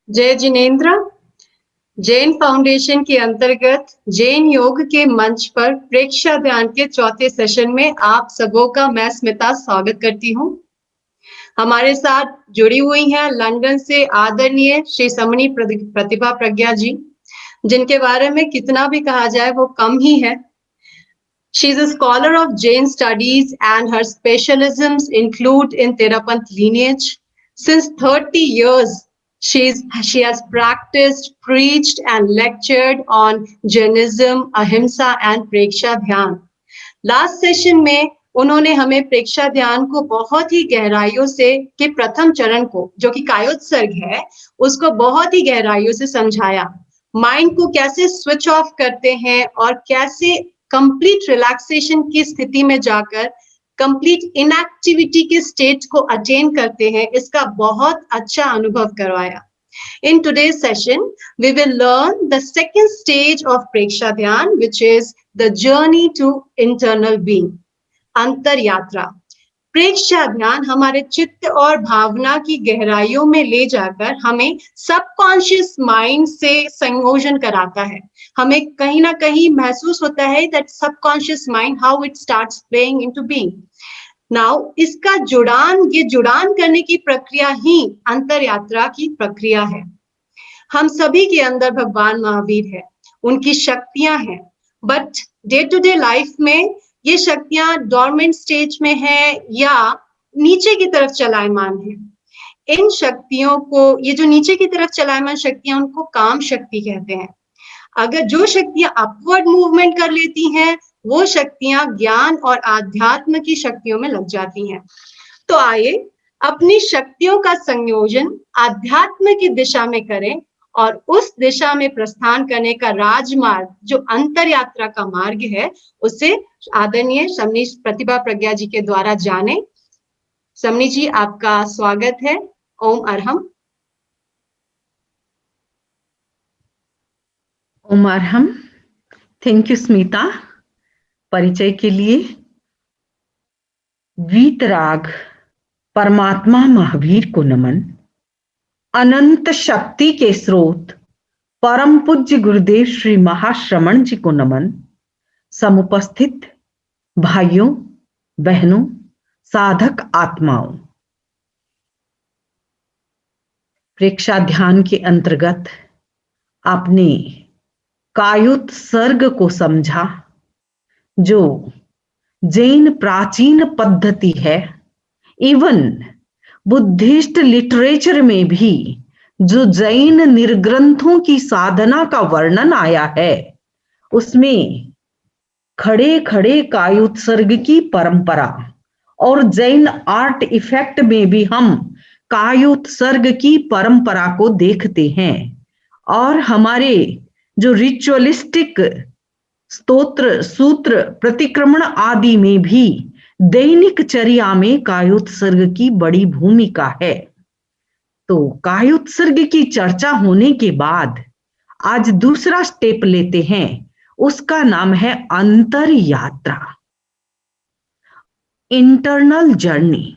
जय जिनेन्द्र। जैन फाउंडेशन के अंतर्गत जैन योग के मंच पर प्रेक्षा ध्यान के चौथे सेशन में आप सबों का मैं स्मिता स्वागत करती हूँ। हमारे साथ जुड़ी हुई हैं लंदन से आदरणीय श्री समणी प्रतिभा प्रज्ञा जी, जिनके बारे में कितना भी कहा जाए वो कम ही है। She is a scholar of Jain studies and her specialisms include in Theravada lineage. Since 30 years, she has practiced, preached and lectured on Jainism, Ahimsa and Preksha Dhyan. Last session में उन्होंने हमें प्रेक्षा ध्यान को बहुत ही गहराइयों से के प्रथम चरण को, जो कि कायोत्सर्ग है, उसको बहुत ही गहराइयों से समझाया। माइंड को कैसे स्विच ऑफ करते हैं और कैसे कंप्लीट रिलैक्सेशन की स्थिति में जाकर कंप्लीट इनएक्टिविटी के स्टेट को अटेन करते हैं, इसका बहुत अच्छा अनुभव करवाया। In today's session, we will learn the second stage of Preksha Dhyan, which is the journey to internal being, अंतर यात्रा। प्रेक्षा ध्यान हमारे चित्त और भावना की गहराइयों में ले जाकर हमें सबकॉन्शियस माइंड से संयोजन कराता है। हमें कहीं ना कहीं महसूस होता है that subconscious mind how it starts playing into being. Now इसका जुड़ान करने की प्रक्रिया ही अंतर यात्रा की प्रक्रिया है। हम सभी के अंदर भगवान महावीर है, उनकी शक्तियां हैं, but day to day life में ये शक्तियां डोरमेंट स्टेज में है या नीचे की तरफ चलायमान है। इन शक्तियों को, ये जो नीचे की तरफ चलायमान शक्तियां, उनको काम शक्ति कहते हैं। अगर जो शक्तियां अपवर्ड मूवमेंट कर लेती हैं, वो शक्तियां ज्ञान और आध्यात्म की शक्तियों में लग जाती हैं। तो आइए अपनी शक्तियों का संयोजन आध्यात्म की दिशा में करें और उस दिशा में प्रस्थान करने का राजमार्ग, जो अंतर यात्रा का मार्ग है, उसे आदरणीय समणी प्रतिभा प्रज्ञा जी के द्वारा जाने। समणी जी, आपका स्वागत है। ओम अरहम। ओम अरहम। Thank you Smita. परिचय के लिए वीतराग परमात्मा महावीर को नमन। अनंत शक्ति के स्रोत परम पूज्य गुरुदेव श्री महाश्रमण जी को नमन। समुपस्थित भाइयों बहनों साधक आत्माओं, प्रेक्षा ध्यान के अंतर्गत आपने कायोत्सर्ग को समझा, जो जैन प्राचीन पद्धति है। इवन बुद्धिस्ट लिटरेचर में भी जो जैन निर्ग्रंथों की साधना का वर्णन आया है, उसमें खड़े खड़े कायोत्सर्ग की परंपरा, और जैन आर्ट इफेक्ट में भी हम कायोत्सर्ग की परंपरा को देखते हैं। और हमारे जो रिचुअलिस्टिक स्तोत्र सूत्र प्रतिक्रमण आदि में भी दैनिक चर्या में कायोत्सर्ग की बड़ी भूमिका है। तो कायोत्सर्ग की चर्चा होने के बाद आज दूसरा स्टेप लेते हैं, उसका नाम है अंतर यात्रा, इंटरनल जर्नी।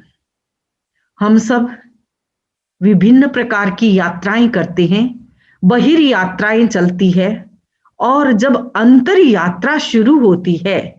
हम सब विभिन्न प्रकार की यात्राएं करते हैं, बहिर यात्राएं चलती है, और जब अंतर यात्रा शुरू होती है,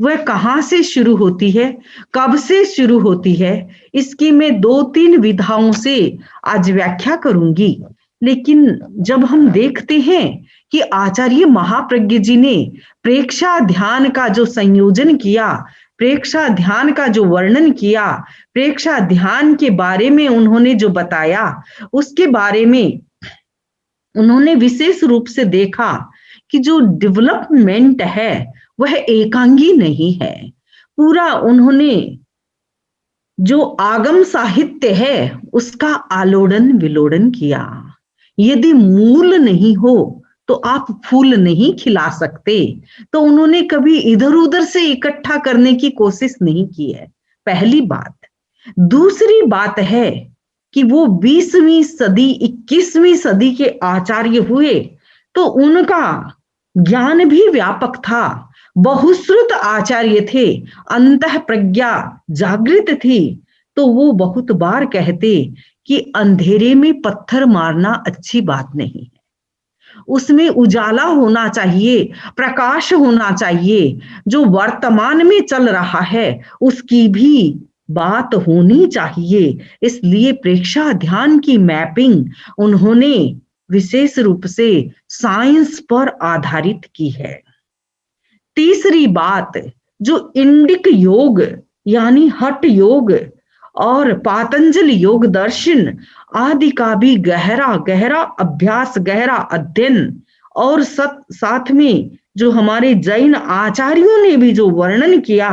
वह कहाँ से शुरू होती है, कब से शुरू होती है, इसकी मैं 2-3 विधाओं से आज व्याख्या करूंगी। लेकिन जब हम देखते हैं कि आचार्य महाप्रज्ञ जी ने प्रेक्षा ध्यान का जो संयोजन किया, प्रेक्षा ध्यान का जो वर्णन किया, प्रेक्षा ध्यान के बारे में उन्होंने जो बताया, उसके बारे में उन्होंने विशेष रूप से देखा कि जो डेवलपमेंट है वह एकांगी नहीं है। पूरा उन्होंने जो आगम साहित्य है उसका आलोड़न विलोड़न किया। यदि मूल नहीं हो तो आप फूल नहीं खिला सकते। तो उन्होंने कभी इधर उधर से इकट्ठा करने की कोशिश नहीं की है, पहली बात। दूसरी बात है कि वो 20वीं सदी 21वीं सदी के आचार्य हुए तो उनका ज्ञान भी व्यापक था, बहुश्रुत आचार्य थे, अंतः प्रज्ञा जागृत थी। तो वो बहुत बार कहते कि अंधेरे में पत्थर मारना अच्छी बात नहीं है, उसमें उजाला होना चाहिए, प्रकाश होना चाहिए, जो वर्तमान में चल रहा है उसकी भी बात होनी चाहिए। इसलिए प्रेक्षा ध्यान की मैपिंग उन्होंने विशेष रूप से साइंस पर आधारित की है। तीसरी बात, जो इंडिक योग यानी हठ योग और पातंजल योग दर्शन आदि का भी गहरा गहरा अभ्यास, गहरा अध्ययन, और साथ में जो हमारे जैन आचार्यों ने भी जो वर्णन किया,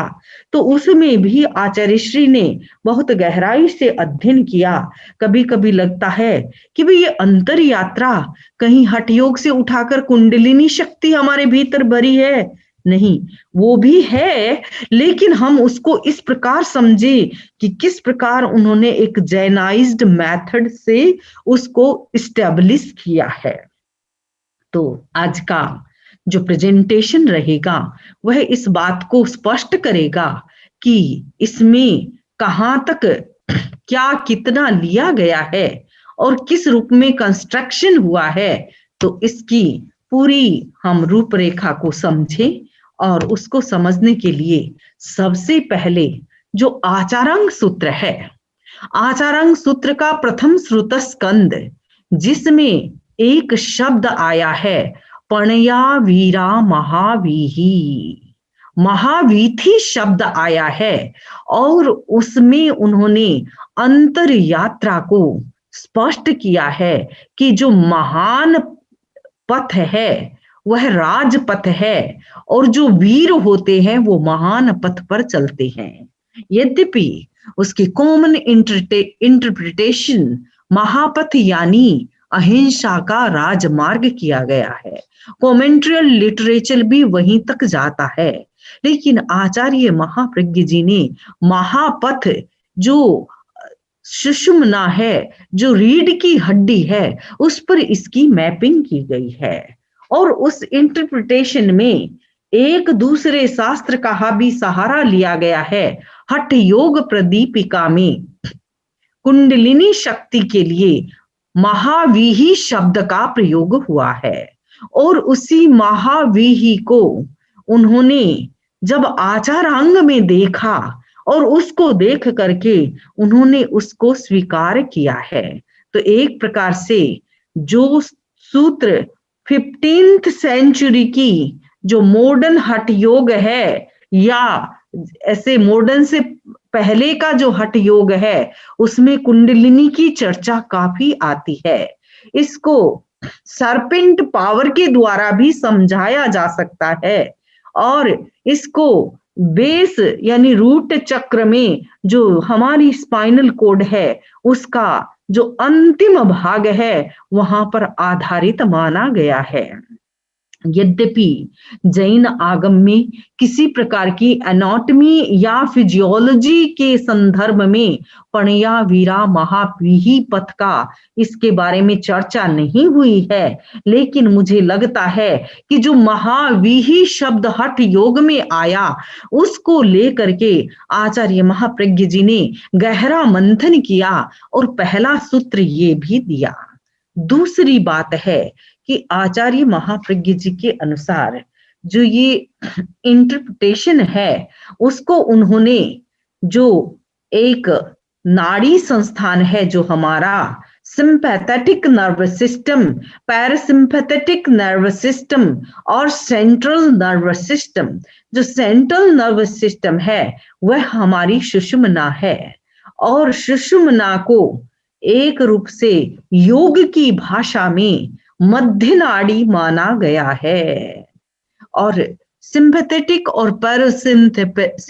तो उसमें भी आचार्य श्री ने बहुत गहराई से अध्ययन किया। कभी कभी लगता है कि भाई ये अंतर यात्रा कहीं हठ योग से उठाकर कुंडलिनी शक्ति हमारे भीतर भरी है। नहीं, वो भी है, लेकिन हम उसको इस प्रकार समझे कि किस प्रकार उन्होंने एक जैनाइज्ड मेथड से उसको इस्टेब्लिश किया है। तो आज का जो प्रेजेंटेशन रहेगा वह इस बात को स्पष्ट करेगा कि इसमें कहाँ तक क्या कितना लिया गया है और किस रूप में कंस्ट्रक्शन हुआ है। तो इसकी पूरी हम रूपरेखा को समझें, और उसको समझने के लिए सबसे पहले जो आचारांग सूत्र है, आचारांग सूत्र का प्रथम श्रुत स्कंद, जिसमें एक शब्द आया है पणया वीरा महावीही, महावीथी शब्द आया है, और उसमें उन्होंने अंतर यात्रा को स्पष्ट किया है कि जो महान पथ है वह राजपथ है, और जो वीर होते हैं वो महान पथ पर चलते हैं। यद्यपि उसकी कॉमन इंटरप्रिटेशन महापथ यानी अहिंसा का राजमार्ग किया गया है, कॉमेंट्रियल लिटरेचर भी वहीं तक जाता है, लेकिन आचार्य महाप्रज्ञ जी ने महापथ जो सुषुम्ना है, जो रीढ़ की हड्डी है, उस पर इसकी मैपिंग की गई है, और उस इंटरप्रिटेशन में एक दूसरे शास्त्र का भी सहारा लिया गया है। हठ योग प्रदीपिका में कुंडलिनी शक्ति के लिए महावीही शब्द का प्रयोग हुआ है, और उसी महावीही को उन्होंने जब आचारांग में देखा और उसको देख करके उन्होंने उसको स्वीकार किया है। तो एक प्रकार से जो सूत्र 15th सेंचुरी की जो मॉडर्न हठ योग है, या ऐसे मॉडर्न से पहले का जो हठ योग है, उसमें कुंडलिनी की चर्चा काफी आती है। इसको सरपेंट पावर के द्वारा भी समझाया जा सकता है, और इसको बेस यानी रूट चक्र में जो हमारी स्पाइनल कोड है उसका जो अंतिम भाग है वहां पर आधारित माना गया है। यद्यपि जैन आगम में किसी प्रकार की एनाटॉमी या फिजियोलॉजी के संदर्भ में पणया वीरा महावीही पथ का इसके बारे में चर्चा नहीं हुई है, लेकिन मुझे लगता है कि जो महावीही शब्द हठ योग में आया उसको लेकर के आचार्य महाप्रज्ञ जी ने गहरा मंथन किया और पहला सूत्र ये भी दिया। दूसरी बात है कि आचार्य महाप्रज्ञ जी के अनुसार जो ये इंटरप्रिटेशन है उसको उन्होंने जो एक नाड़ी संस्थान है जो हमारा sympathetic nervous system, parasympathetic nervous system और सेंट्रल नर्वस सिस्टम, जो सेंट्रल नर्वस सिस्टम है वह हमारी सुषुम्ना है, और सुषुम्ना को एक रूप से योग की भाषा में मध्य नाड़ी माना गया है, और सिंपैथेटिक और पैरासिम्पैथेटिक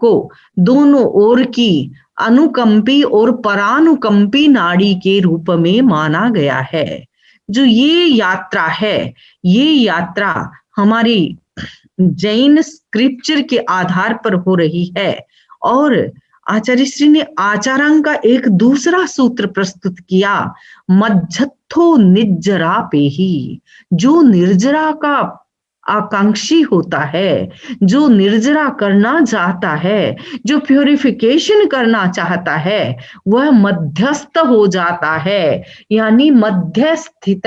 को दोनों ओर की अनुकंपी और परानुकंपी नाड़ी के रूप में माना गया है। जो ये यात्रा है, ये यात्रा हमारी जैन स्क्रिप्चर के आधार पर हो रही है, और आचार्य श्री ने आचारांग का एक दूसरा सूत्र प्रस्तुत किया, मज्जत्थो निर्जरा पे ही, जो निर्जरा का आकांक्षी होता है, जो निर्जरा करना चाहता है, जो प्यूरिफिकेशन करना चाहता है, वह मध्यस्थ हो जाता है, यानी मध्यस्थित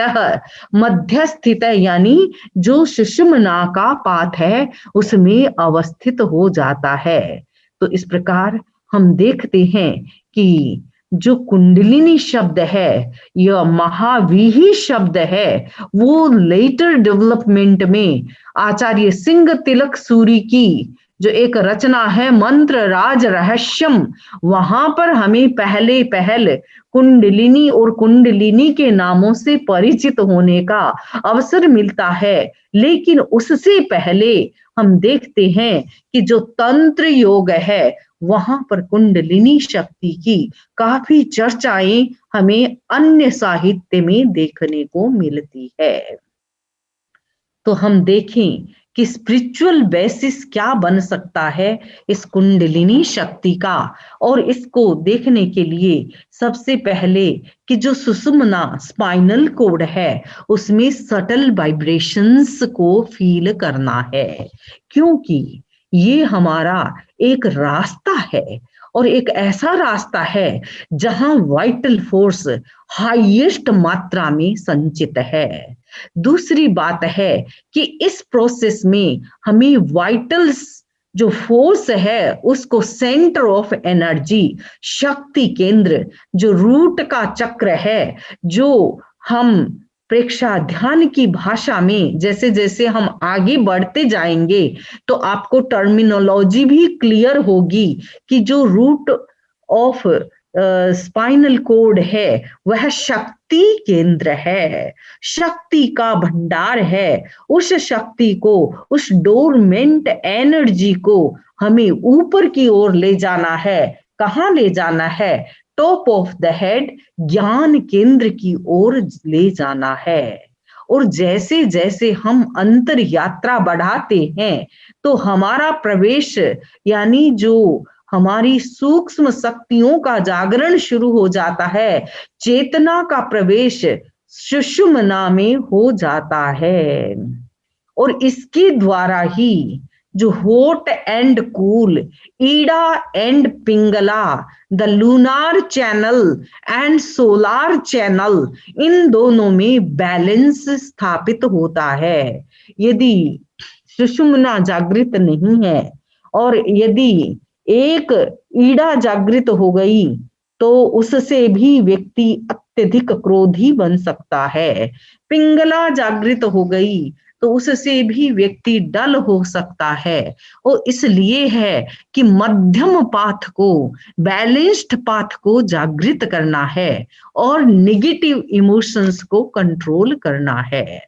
यानी जो सुषुम्ना का पाठ है उसमें अवस्थित हो जाता है। तो इस प्रकार हम देखते हैं कि जो कुंडलिनी शब्द है, यह महावीही शब्द है, वो लेटर डेवलपमेंट में आचार्य सिंह तिलक सूरी की जो एक रचना है मंत्र राज रहस्यम, वहां पर हमें पहले कुंडलिनी और कुंडलिनी के नामों से परिचित होने का अवसर मिलता है। लेकिन उससे पहले हम देखते हैं कि जो तंत्र योग है वहां पर कुंडलिनी शक्ति की काफी चर्चाएं हमें अन्य साहित्य में देखने को मिलती है। तो हम देखें कि स्पिरिचुअल बेसिस क्या बन सकता है इस कुंडलिनी शक्ति का, और इसको देखने के लिए सबसे पहले कि जो सुषुम्ना स्पाइनल कोड है उसमें सटल वाइब्रेशंस को फील करना है, क्योंकि ये हमारा एक रास्ता है और एक ऐसा रास्ता है जहां वाइटल फोर्स हाईएस्ट मात्रा में संचित है। दूसरी बात है कि इस प्रोसेस में हमें वाइटल्स जो फोर्स है उसको सेंटर ऑफ एनर्जी, शक्ति केंद्र, जो रूट का चक्र है, जो हम प्रेक्षा ध्यान की भाषा में जैसे जैसे हम आगे बढ़ते जाएंगे तो आपको टर्मिनोलॉजी भी क्लियर होगी कि जो रूट ऑफ स्पाइनल कोड है वह शक्ति केंद्र है, शक्ति का भंडार है। उस शक्ति को, उस डोरमेंट एनर्जी को हमें ऊपर की ओर ले जाना है। कहाँ ले जाना है? टॉप ऑफ द हेड, ज्ञान केंद्र की ओर ले जाना है। और जैसे जैसे हम अंतर यात्रा बढ़ाते हैं तो हमारा प्रवेश यानी जो हमारी सूक्ष्म शक्तियों का जागरण शुरू हो जाता है, चेतना का प्रवेश सुषुम्ना में हो जाता है। और इसके द्वारा ही जो hot and cool, Ida and Pingala, the lunar channel and solar channel, इन दोनों में बैलेंस स्थापित होता है। यदि सुषुम्ना जागृत नहीं है और यदि एक ईड़ा जागृत हो गई तो उससे भी व्यक्ति अत्यधिक क्रोधी बन सकता है। पिंगला जागृत हो गई तो उससे भी व्यक्ति डल हो सकता है। और इसलिए है कि मध्यम पाथ को, बैलेंस्ड पाथ को जागृत करना है और नेगेटिव इमोशंस को कंट्रोल करना है।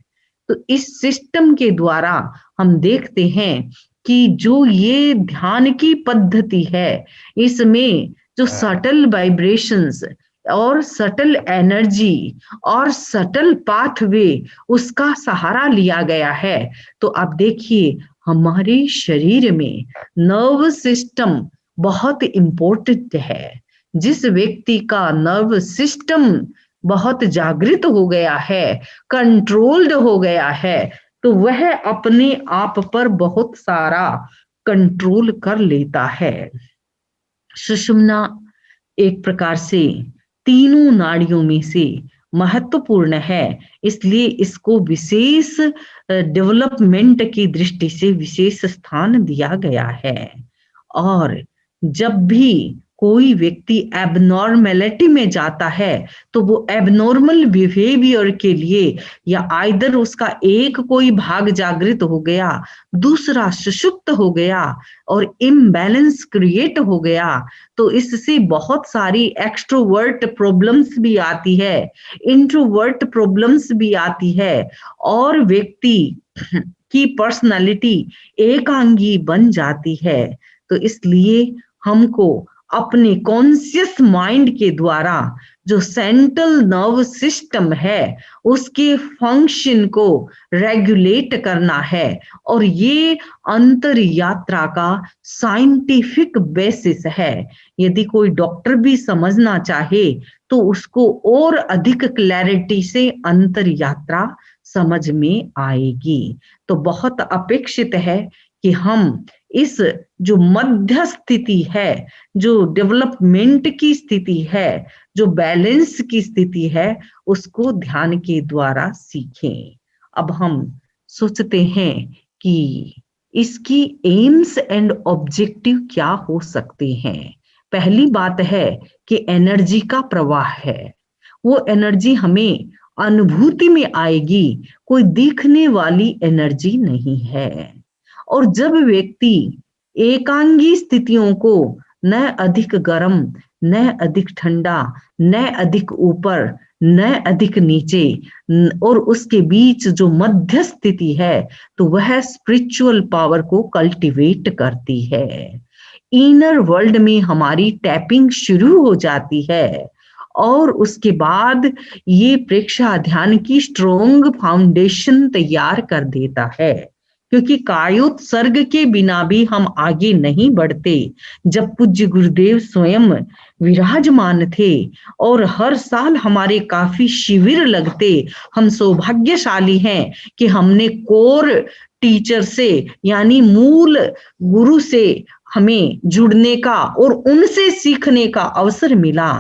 तो इस सिस्टम के द्वारा हम देखते हैं कि जो ये ध्यान की पद्धति है, इसमें जो सटल वाइब्रेशंस और सटल एनर्जी और सटल पाथवे उसका सहारा लिया गया है। तो आप देखिए हमारे शरीर में नर्व सिस्टम बहुत इंपॉर्टेंट है। जिस व्यक्ति का नर्व सिस्टम बहुत जागृत हो गया है, कंट्रोल्ड हो गया है, तो वह अपने आप पर बहुत सारा कंट्रोल कर लेता है। सुषुम्ना एक प्रकार से तीनों नाड़ियों में से महत्वपूर्ण है, इसलिए इसको विशेष डेवलपमेंट की दृष्टि से विशेष स्थान दिया गया है। और जब भी कोई व्यक्ति एबनॉर्मेलिटी में जाता है तो वो एबनॉर्मल बिहेवियर के लिए या आइदर उसका एक कोई भाग जागृत हो गया, दूसरा सुषुप्त हो गया और इम्बैलेंस क्रिएट हो गया, तो इससे बहुत सारी एक्सट्रोवर्ट प्रॉब्लम्स भी आती है, इंट्रोवर्ट प्रॉब्लम्स भी आती है और व्यक्ति की पर्सनालिटी एकांगी बन जाती है। तो इसलिए हमको अपने कॉन्शियस माइंड के द्वारा जो सेंट्रल नर्व सिस्टम है उसके फंक्शन को रेगुलेट करना है। और ये अंतर यात्रा का साइंटिफिक बेसिस है। यदि कोई डॉक्टर भी समझना चाहे तो उसको और अधिक क्लैरिटी से अंतर यात्रा समझ में आएगी। तो बहुत अपेक्षित है कि हम इस जो मध्य स्थिति है, जो डेवलपमेंट की स्थिति है, जो बैलेंस की स्थिति है, उसको ध्यान के द्वारा सीखें। अब हम सोचते हैं कि इसकी एम्स एंड ऑब्जेक्टिव क्या हो सकते हैं। पहली बात है कि एनर्जी का प्रवाह है, वो एनर्जी हमें अनुभूति में आएगी, कोई दिखने वाली एनर्जी नहीं है। और जब व्यक्ति एकांगी स्थितियों को न अधिक गर्म, न अधिक ठंडा, न अधिक ऊपर, न अधिक नीचे, और उसके बीच जो मध्य स्थिति है, तो वह स्पिरिचुअल पावर को कल्टीवेट करती है। इनर वर्ल्ड में हमारी टैपिंग शुरू हो जाती है और उसके बाद ये प्रेक्षा ध्यान की स्ट्रोंग फाउंडेशन तैयार कर देता है, क्योंकि कायोत्सर्ग के बिना भी हम आगे नहीं बढ़ते। जब पूज्य गुरुदेव स्वयं विराजमान थे और हर साल हमारे काफी शिविर लगते, हम सौभाग्यशाली हैं कि हमने कोर टीचर से यानी मूल गुरु से हमें जुड़ने का और उनसे सीखने का अवसर मिला।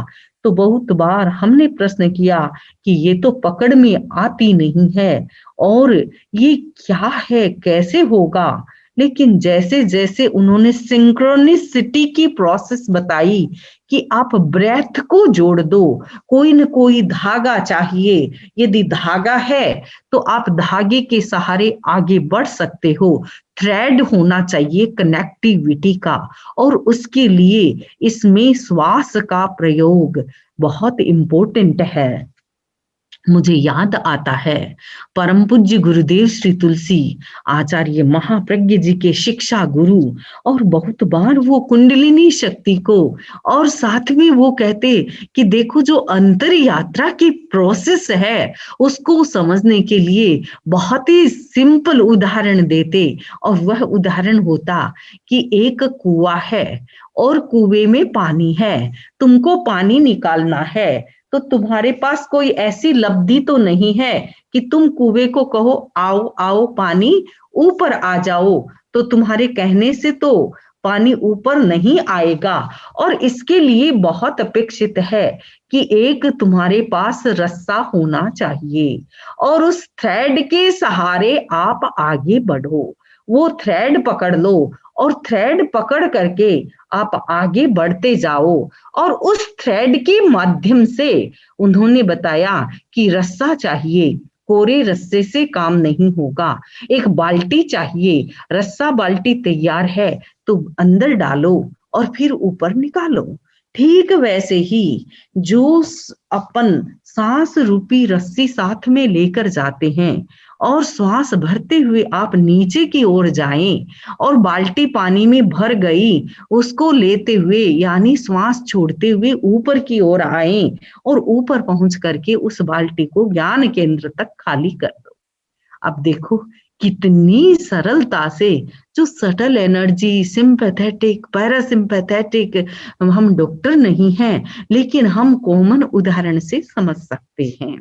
तो बहुत बार हमने प्रश्न किया कि ये तो पकड़ में आती नहीं है और ये क्या है, कैसे होगा। लेकिन जैसे जैसे उन्होंने सिंक्रोनिसिटी की प्रोसेस बताई कि आप ब्रेथ को जोड़ दो, कोई न कोई धागा चाहिए, यदि धागा है तो आप धागे के सहारे आगे बढ़ सकते हो। थ्रेड होना चाहिए कनेक्टिविटी का, और उसके लिए इसमें श्वास का प्रयोग बहुत इंपॉर्टेंट है। मुझे याद आता है परम पूज्य गुरुदेव श्री तुलसी आचार्य महाप्रज्ञ जी के शिक्षा गुरु, और बहुत बार वो कुंडलिनी शक्ति को, और साथ में वो कहते कि देखो जो अंतर यात्रा की प्रोसेस है उसको समझने के लिए बहुत ही सिंपल उदाहरण देते। और वह उदाहरण होता कि एक कुआं है और कुएं में पानी है, तुमको पानी निकालना है, तो तुम्हारे पास कोई ऐसी लब्धि तो नहीं है कि तुम कुएं को कहो आओ आओ पानी ऊपर आ जाओ, तो तुम्हारे कहने से तो पानी ऊपर नहीं आएगा। और इसके लिए बहुत अपेक्षित है कि एक तुम्हारे पास रस्सा होना चाहिए और उस थ्रेड के सहारे आप आगे बढ़ो, वो थ्रेड पकड़ लो और थ्रेड पकड़ करके आप आगे बढ़ते जाओ। और उस थ्रेड के माध्यम से उन्होंने बताया कि रस्सा चाहिए, कोरे रस्से से काम नहीं होगा, एक बाल्टी चाहिए, रस्सा बाल्टी तैयार है तो अंदर डालो और फिर ऊपर निकालो। ठीक वैसे ही जो अपन सांस रूपी रस्सी साथ में लेकर जाते हैं और श्वास भरते हुए आप नीचे की ओर जाएं और बाल्टी पानी में भर गई, उसको लेते हुए यानी श्वास छोड़ते हुए ऊपर की ओर आए और ऊपर पहुंच करके उस बाल्टी को ज्ञान केंद्र तक खाली कर दो। अब देखो कितनी सरलता से जो सटल एनर्जी, सिंपैथेटिक, पैरासिम्पैथेटिक, हम डॉक्टर नहीं हैं लेकिन हम कॉमन उदाहरण से समझ सकते हैं।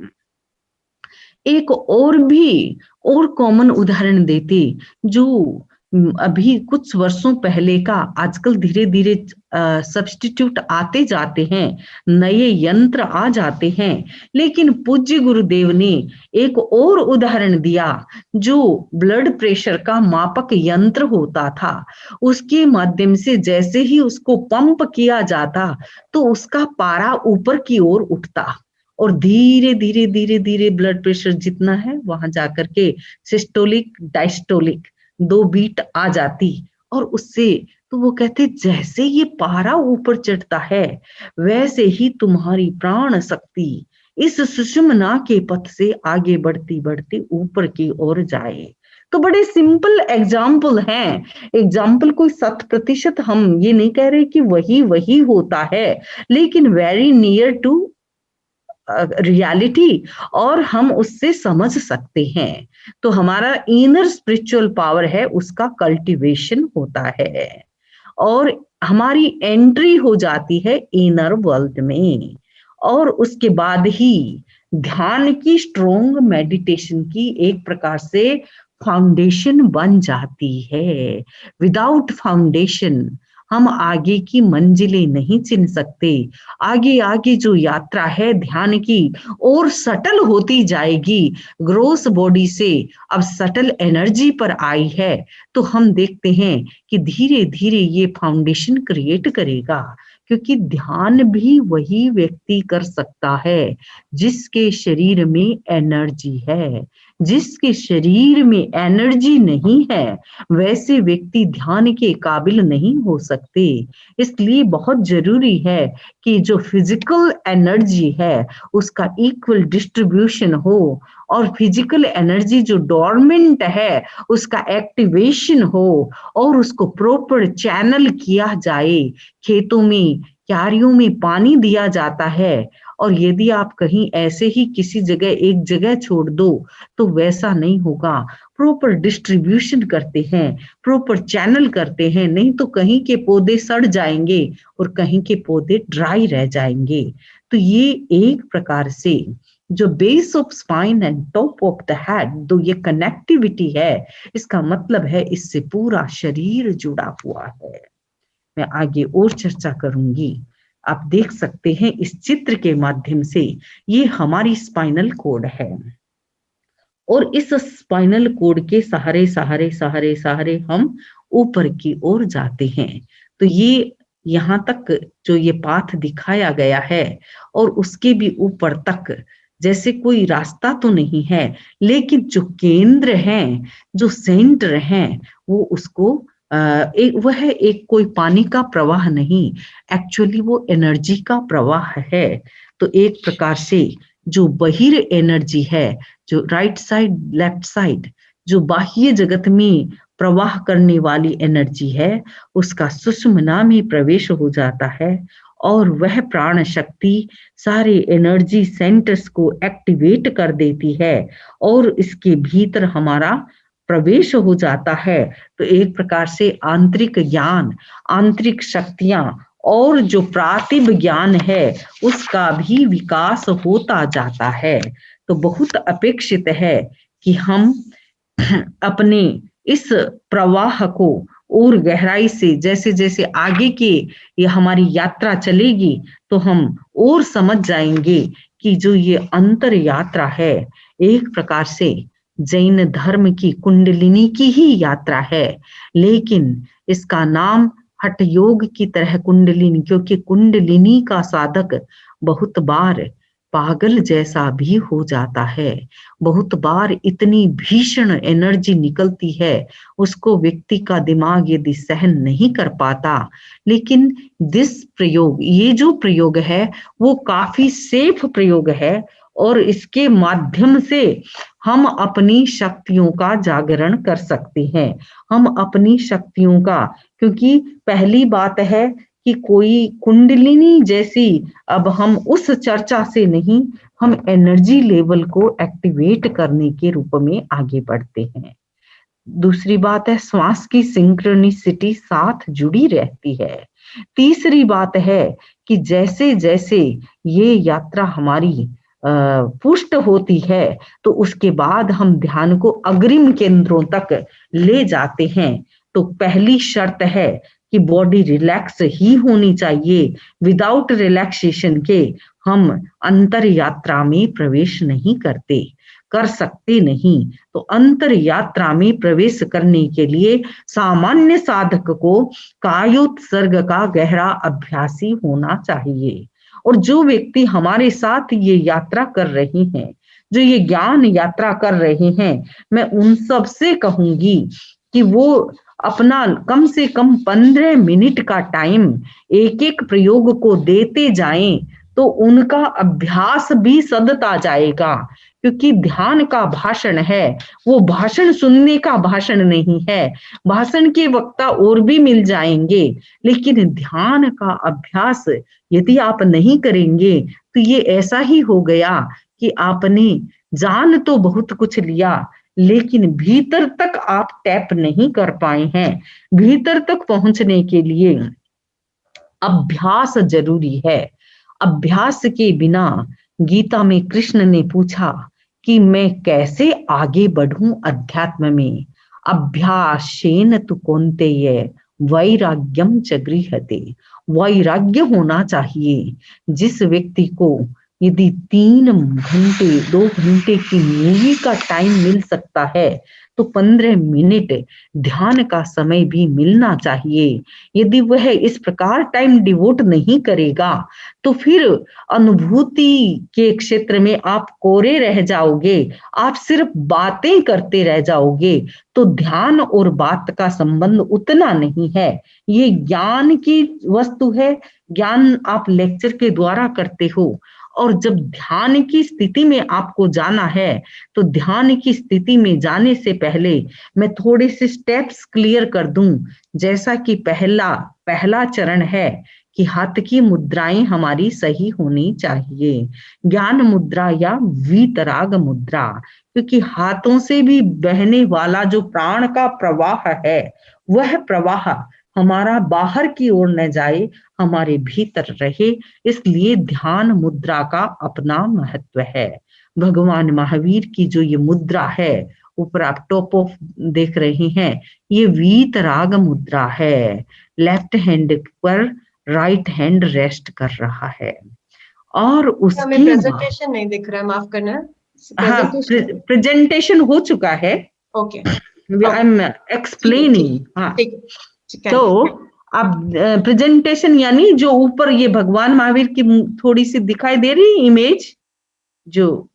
एक और कॉमन उदाहरण देते जो अभी कुछ वर्षों पहले का, आजकल धीरे धीरे सब्स्टिट्यूट आते जाते हैं, नए यंत्र आ जाते हैं, लेकिन पूज्य गुरुदेव ने एक और उदाहरण दिया जो ब्लड प्रेशर का मापक यंत्र होता था। उसके माध्यम से जैसे ही उसको पंप किया जाता तो उसका पारा ऊपर की ओर उठता और धीरे धीरे धीरे धीरे ब्लड प्रेशर जितना है वहां जाकर के सिस्टोलिक डायस्टोलिक 2 बीट आ जाती। और उससे तो वो कहते जैसे ये पारा ऊपर चढ़ता है वैसे ही तुम्हारी प्राण शक्ति इस सुषुम्ना के पथ से आगे बढ़ती बढ़ती ऊपर की ओर जाए। तो बड़े सिंपल एग्जाम्पल हैं, एग्जाम्पल कोई 100% हम ये नहीं कह रहे कि वही होता है, लेकिन वेरी नियर टू रियलिटी, और हम उससे समझ सकते हैं। तो हमारा इनर स्पिरिचुअल पावर है उसका कल्टीवेशन होता है और हमारी एंट्री हो जाती है इनर वर्ल्ड में। और उसके बाद ही ध्यान की स्ट्रोंग मेडिटेशन की एक प्रकार से फाउंडेशन बन जाती है। विदाउट फाउंडेशन हम आगे की मंजिलें नहीं चिन सकते। आगे आगे जो यात्रा है ध्यान की और सटल होती जाएगी। ग्रोस बॉडी से अब सटल एनर्जी पर आई है, तो हम देखते हैं कि धीरे धीरे ये फाउंडेशन क्रिएट करेगा, क्योंकि ध्यान भी वही व्यक्ति कर सकता है जिसके शरीर में एनर्जी है। जिसके शरीर में एनर्जी नहीं है वैसे व्यक्ति ध्यान के काबिल नहीं हो सकते। इसलिए बहुत जरूरी है कि जो फिजिकल एनर्जी है उसका इक्वल डिस्ट्रीब्यूशन हो, और फिजिकल एनर्जी जो डोरमेंट है उसका एक्टिवेशन हो, और उसको प्रॉपर चैनल किया जाए। खेतों में क्यारियों में पानी दिया जाता है, और यदि आप कहीं ऐसे ही किसी जगह एक जगह छोड़ दो तो वैसा नहीं होगा। प्रॉपर डिस्ट्रीब्यूशन करते हैं, प्रॉपर चैनल करते हैं, नहीं तो कहीं के पौधे सड़ जाएंगे और कहीं के पौधे ड्राई रह जाएंगे। तो ये एक प्रकार से जो base of spine and top of the head, तो ये कनेक्टिविटी है, इसका मतलब है इससे पूरा शरीर जुड़ा हुआ है। मैं आगे और चर्चा करूंगी। आप देख सकते हैं इस चित्र के माध्यम से ये हमारी स्पाइनल कोड है, और इस स्पाइनल कोड के सहारे सहारे सहारे सहारे हम ऊपर की ओर जाते हैं। तो ये यहाँ तक जो ये पाथ दिखाया गया है, और उसके भी ऊपर तक जैसे कोई रास्ता तो नहीं है, लेकिन जो केंद्र हैं, जो सेंटर हैं, वो उसको वह एक कोई पानी का प्रवाह नहीं, एक्चुअली वो एनर्जी का प्रवाह है। तो एक प्रकार से जो बहिर एनर्जी है, जो राइट साइड लेफ्ट साइड, जो बाह्य जगत में प्रवाह करने वाली एनर्जी है, उसका सुषुम्ना में प्रवेश हो जाता है, और वह प्राण शक्ति सारे एनर्जी सेंटर्स को एक्टिवेट कर देती है, और इसके भीतर हमारा प्रवेश हो जाता है। तो एक प्रकार से आंतरिक ज्ञान, आंतरिक शक्तियां और जो प्रातिभ ज्ञान है उसका भी विकास होता जाता है। तो बहुत अपेक्षित है कि हम अपने इस प्रवाह को और गहराई से जैसे जैसे आगे की ये हमारी यात्रा चलेगी तो हम और समझ जाएंगे कि जो ये अंतर यात्रा है एक प्रकार से जैन धर्म की कुंडलिनी की ही यात्रा है, लेकिन इसका नाम हठ योग की तरह कुंडलिनी, क्योंकि कुंडलिनी का साधक बहुत बार पागल जैसा भी हो जाता है। बहुत बार इतनी भीषण एनर्जी निकलती है उसको व्यक्ति का दिमाग यदि सहन नहीं कर पाता। लेकिन प्रयोग, ये जो प्रयोग है वो काफी सेफ प्रयोग है, और इसके माध्यम से हम अपनी शक्तियों का जागरण कर सकते हैं। हम अपनी शक्तियों का, क्योंकि पहली बात है कि कोई कुंडलिनी जैसी, अब हम उस चर्चा से नहीं, हम एनर्जी लेवल को एक्टिवेट करने के रूप में आगे बढ़ते हैं। दूसरी बात है श्वास की सिंक्रोनिसिटी साथ जुड़ी रहती है। तीसरी बात है कि जैसे जैसे ये यात्रा हमारी पुष्ट होती है तो उसके बाद हम ध्यान को अग्रिम केंद्रों तक ले जाते हैं। तो पहली शर्त है कि बॉडी रिलैक्स ही होनी चाहिए। विदाउट रिलैक्सेशन के हम अंतर यात्रा में प्रवेश नहीं कर सकते नहीं। तो अंतर यात्रा में प्रवेश करने के लिए सामान्य साधक को कायोत्सर्ग का गहरा अभ्यासी होना चाहिए। और जो व्यक्ति हमारे साथ ये यात्रा कर रहे हैं, जो ये ज्ञान यात्रा कर रहे हैं, मैं उन सब से कहूंगी कि वो अपना कम से कम 15 मिनट का टाइम एक एक प्रयोग को देते जाएं, तो उनका अभ्यास भी सदता जाएगा। क्योंकि ध्यान का भाषण है, वो भाषण सुनने का भाषण नहीं है। भाषण के वक्ता और भी मिल जाएंगे, लेकिन ध्यान का अभ्यास यदि आप नहीं करेंगे तो ये ऐसा ही हो गया कि आपने जान तो बहुत कुछ लिया, लेकिन भीतर तक आप टैप नहीं कर पाए हैं। भीतर तक पहुंचने के लिए अभ्यास जरूरी है। अभ्यास के बिना गीता में कृष्ण ने पूछा कि मैं कैसे आगे बढ़ूं अध्यात्म में। अभ्यासेन तु कौन्तेय वैराग्यम च गृह्यते। वैराग्य होना चाहिए। जिस व्यक्ति को यदि 3 घंटे 2 घंटे की मूवी का टाइम मिल सकता है तो 15 मिनट ध्यान का समय भी मिलना चाहिए। यदि वह इस प्रकार टाइम डिवोट नहीं करेगा तो फिर अनुभूति के क्षेत्र में आप कोरे रह जाओगे, आप सिर्फ बातें करते रह जाओगे। तो ध्यान और बात का संबंध उतना नहीं है। ये ज्ञान की वस्तु है। ज्ञान आप लेक्चर के द्वारा करते हो, और जब ध्यान की स्थिति में आपको जाना है तो ध्यान की स्थिति में जाने से पहले मैं थोड़े से स्टेप्स क्लियर कर दूं। जैसा कि पहला चरण है कि हाथ की मुद्राएं हमारी सही होनी चाहिए। ज्ञान मुद्रा या वीतराग मुद्रा, क्योंकि हाथों से भी बहने वाला जो प्राण का प्रवाह है वह प्रवाह हमारा बाहर की ओर न जाए, हमारे भीतर रहे। इसलिए ध्यान मुद्रा का अपना महत्व है। भगवान महावीर की जो ये मुद्रा है, ऊपर आप टॉप ऑफ देख रहे हैं, ये वीतराग मुद्रा है। लेफ्ट हैंड पर राइट हैंड रेस्ट कर रहा है। और हमें उसके प्रेजेंटेशन नहीं दिख रहा है, माफ करना। हाँ, प्रेजेंटेशन हो चुका है। Okay, I am explaining. हाँ, तो अब प्रेजेंटेशन यानी जो ऊपर ये भगवान महावीर की थोड़ी सी दिखाई दे रही इमेज, जो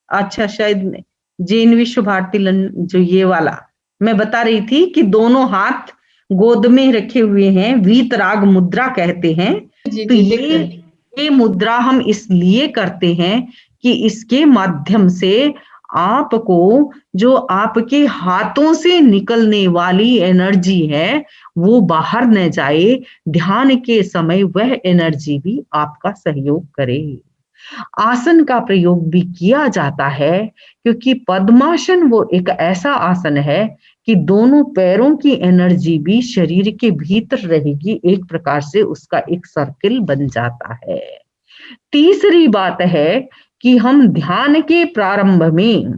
अच्छा शायद जैन विश्व भारती जो ये वाला मैं बता रही थी कि दोनों हाथ गोद में रखे हुए हैं, वीतराग मुद्रा कहते हैं। तो ये मुद्रा हम इसलिए करते हैं कि इसके माध्यम से आपको जो आपके हाथों से निकलने वाली एनर्जी है वो बाहर न जाए। ध्यान के समय वह एनर्जी भी आपका सहयोग करे। आसन का प्रयोग भी किया जाता है, क्योंकि पद्मासन वो एक ऐसा आसन है कि दोनों पैरों की एनर्जी भी शरीर के भीतर रहेगी। एक प्रकार से उसका एक सर्किल बन जाता है। तीसरी बात है कि हम ध्यान के प्रारंभ में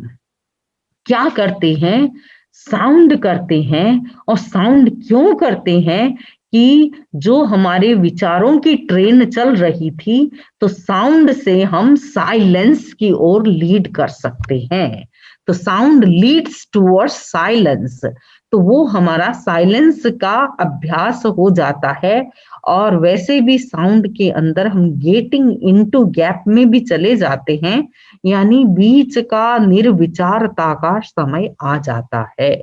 क्या करते हैं, साउंड करते हैं। और साउंड क्यों करते हैं कि जो हमारे विचारों की ट्रेन चल रही थी तो साउंड से हम साइलेंस की ओर लीड कर सकते हैं। तो साउंड लीड्स टुवर्ड्स साइलेंस, तो वो हमारा साइलेंस का अभ्यास हो जाता है। और वैसे भी साउंड के अंदर हम गेटिंग इनटू गैप में भी चले जाते हैं, यानी बीच का निर्विचारता का समय आ जाता है।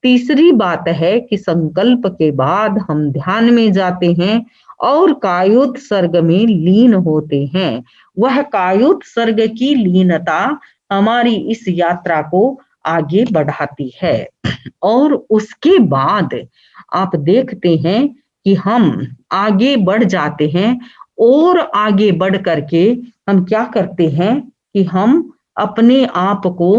तीसरी बात है कि संकल्प के बाद हम ध्यान में जाते हैं और कायोत्सर्ग में लीन होते हैं। वह कायोत्सर्ग की लीनता हमारी इस यात्रा को आगे बढ़ाती है। और उसके बाद आप देखते हैं कि हम आगे बढ़ जाते हैं, और आगे बढ़ करके हम क्या करते हैं कि हम अपने आप को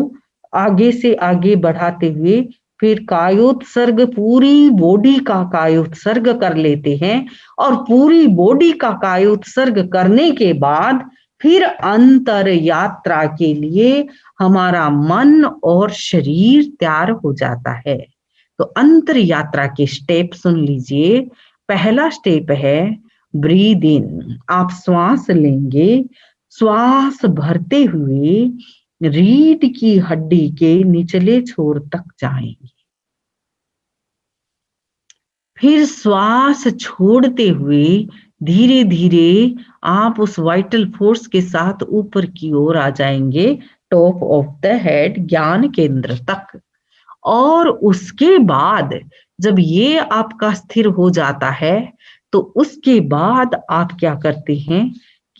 आगे से आगे बढ़ाते हुए फिर कायोत्सर्ग, पूरी बॉडी का कायोत्सर्ग कर लेते हैं। और पूरी बॉडी का कायोत्सर्ग करने के बाद फिर अंतर यात्रा के लिए हमारा मन और शरीर तैयार हो जाता है। तो अंतर यात्रा के स्टेप सुन लीजिए। पहला स्टेप है ब्रीद इन। आप श्वास लेंगे, श्वास भरते हुए रीढ़ की हड्डी के निचले छोर तक जाएंगे। फिर श्वास छोड़ते हुए धीरे धीरे आप उस वाइटल फोर्स के साथ ऊपर की ओर आ जाएंगे, टॉप ऑफ द हेड, ज्ञान केंद्र तक। और उसके बाद जब ये आपका स्थिर हो जाता है तो उसके बाद आप क्या करते हैं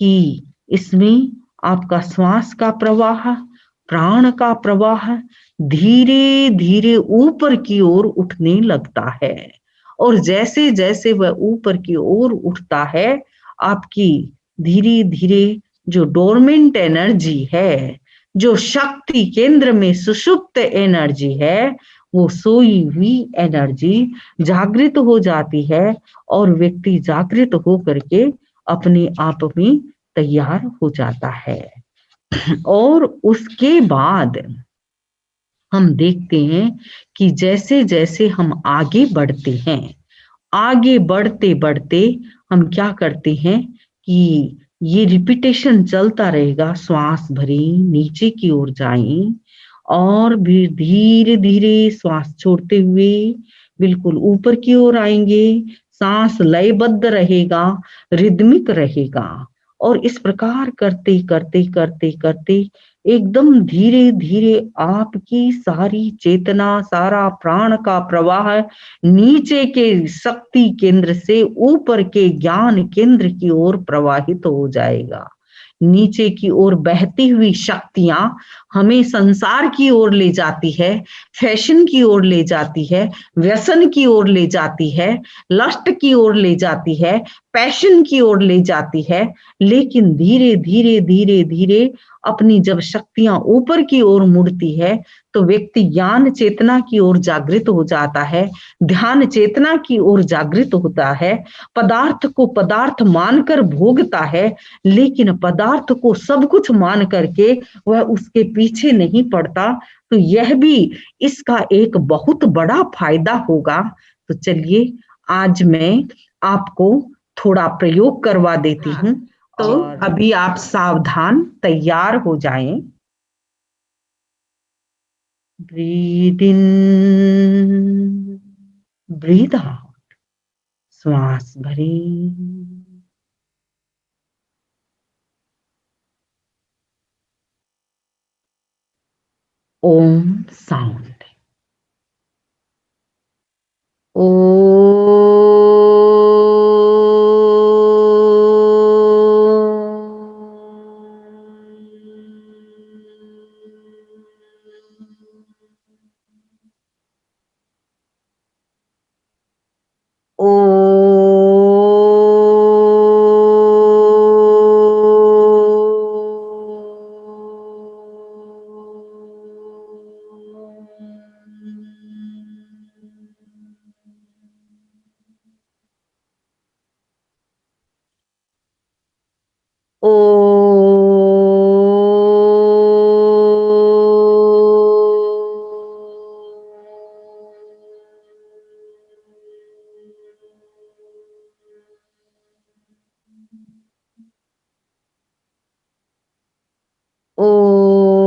कि इसमें आपका श्वास का प्रवाह, प्राण का प्रवाह धीरे धीरे ऊपर की ओर उठने लगता है। और जैसे जैसे वह ऊपर की ओर उठता है, आपकी धीरे धीरे जो डोरमेंट एनर्जी है, जो शक्ति केंद्र में सुषुप्त एनर्जी है, वो सोई हुई एनर्जी जागृत हो जाती है। और व्यक्ति जागृत हो करके अपने आप में तैयार हो जाता है। और उसके बाद हम देखते हैं कि जैसे जैसे हम आगे बढ़ते हैं, आगे बढ़ते बढ़ते हम क्या करते हैं कि ये रिपीटेशन चलता रहेगा, श्वास भरें, नीचे की ओर जाएं और भी धीरे धीरे श्वास छोड़ते हुए बिल्कुल ऊपर की ओर आएंगे। सांस लयबद्ध रहेगा, रिदमिक रहेगा, और इस प्रकार करते करते करते करते एकदम धीरे धीरे आपकी सारी चेतना, सारा प्राण का प्रवाह नीचे के शक्ति केंद्र से ऊपर के ज्ञान केंद्र की ओर प्रवाहित हो जाएगा। नीचे की ओर बहती हुई शक्तियां हमें संसार की ओर ले जाती है, फैशन की ओर ले जाती है, व्यसन की ओर ले जाती है, लस्ट की ओर ले जाती है, पैशन की ओर ले जाती है। लेकिन धीरे धीरे धीरे धीरे अपनी जब शक्तियां ऊपर की ओर मुड़ती है तो व्यक्ति ज्ञान चेतना की ओर जागृत हो जाता है, ध्यान चेतना की ओर जागृत होता है, पदार्थ को पदार्थ मानकर भोगता है, लेकिन पदार्थ को सब कुछ मान करके वह उसके पीछे नहीं पड़ता। तो यह भी इसका एक बहुत बड़ा फायदा होगा। तो चलिए आज मैं आपको थोड़ा प्रयोग करवा देती हूँ। तो अभी आप सावधान तैयार हो जाएं। ब्रीद इन, ब्रीद आउट, श्वास भरें, ओम sound. O O O O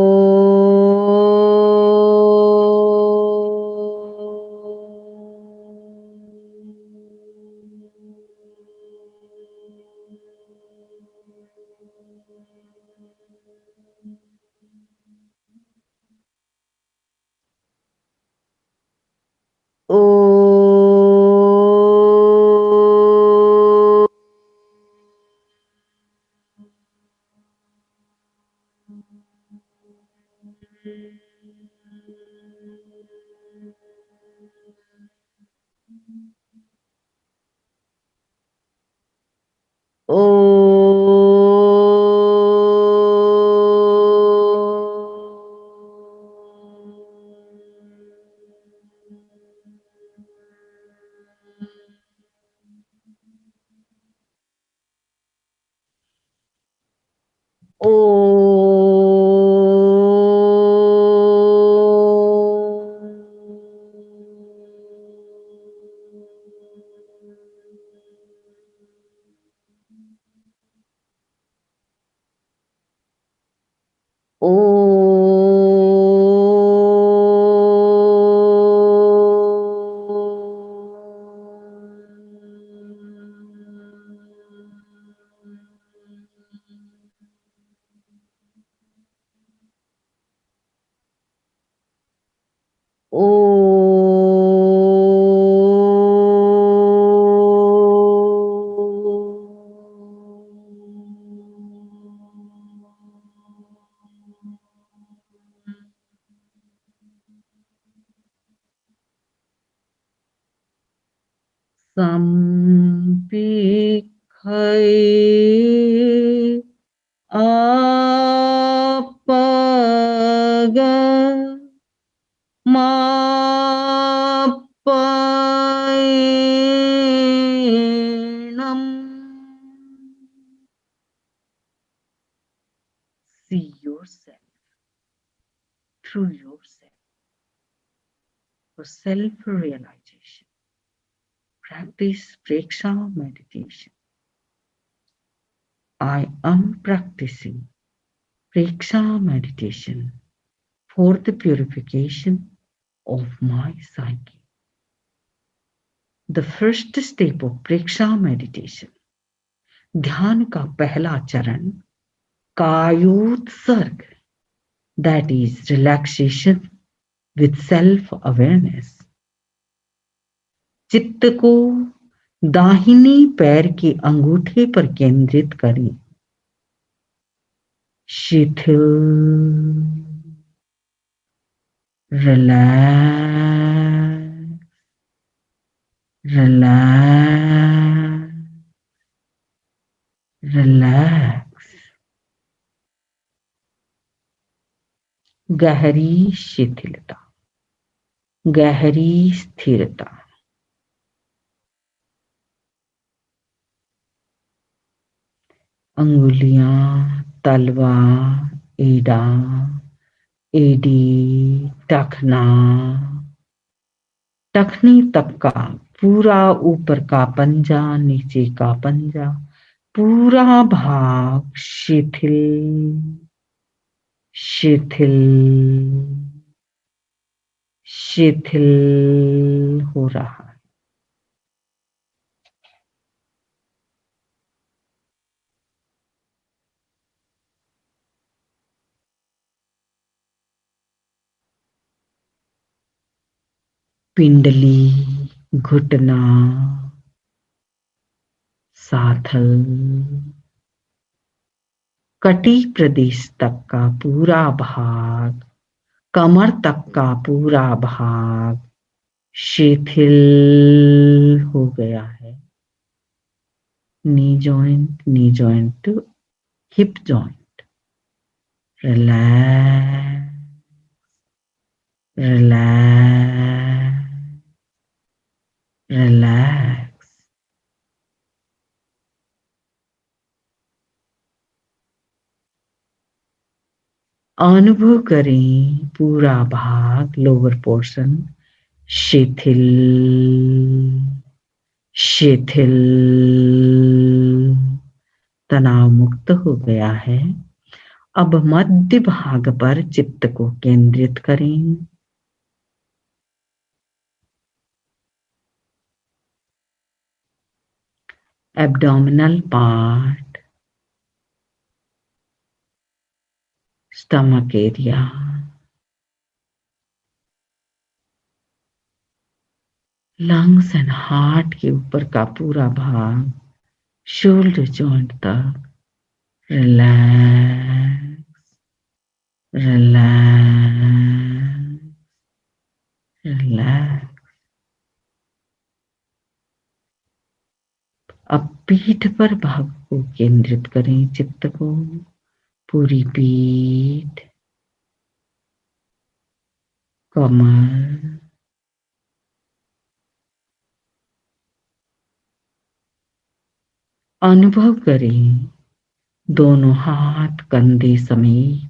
O O O O संपिखै आपग मापैणम्। yourself, through yourself, for self-realization. Practice Preksha meditation. I am practicing Preksha meditation for the purification of my psyche. The first step of Preksha meditation. ध्यान का पहला चरण कायोत्सर्ग, that is relaxation with self-awareness. चित्त को दाहिनी पैर के अंगूठे पर केंद्रित करें. शिथिल, relax, relax, relax. गहरी शिथिलता, गहरी स्थिरता. अंगुलियां, तलवा, एड़ा, एडी, टखना, टखनी तक का पूरा ऊपर का पंजा, नीचे का पंजा, पूरा भाग शिथिल शिथिल शिथिल हो रहा है. पिंडली, घुटना, साथल, कटी प्रदेश तक का पूरा भाग, कमर तक का पूरा भाग शिथिल हो गया है. Knee joint to hip joint. Relax, relax, relax. अनुभव करें पूरा भाग, लोअर पोर्शन शिथिल शिथिल, तनाव मुक्त हो गया है. अब मध्य भाग पर चित्त को केंद्रित करें. Abdominal part, stomach area, lungs and heart के ऊपर का पूरा भाग, शोल्डर जॉइंट तक. Relax, relax, relax. अब पीठ पर भाग को केंद्रित करें, चित्त को. पूरी पीठ, कमर, अनुभव करें दोनों हाथ कंधे समेत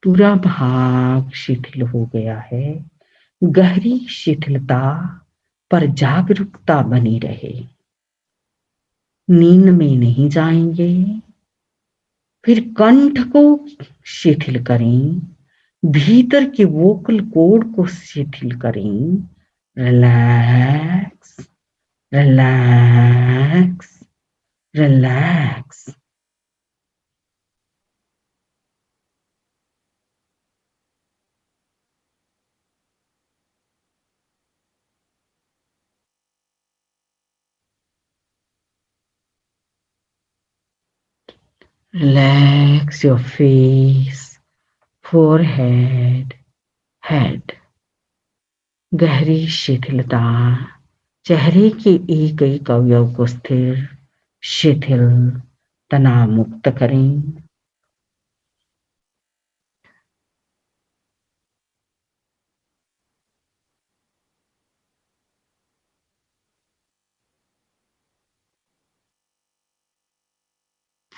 पूरा भाग शिथिल हो गया है. गहरी शिथिलता पर जागरूकता बनी रहे. नींद में नहीं जाएंगे. फिर कंठ को शिथिल करें, भीतर के वोकल कॉर्ड को शिथिल करें. Relax, relax, relax. Relax your face, forehead, head. गहरी शिथिलता, चेहरे के एक एक अवयव को स्थिर, शिथिल, तनाव मुक्त करें.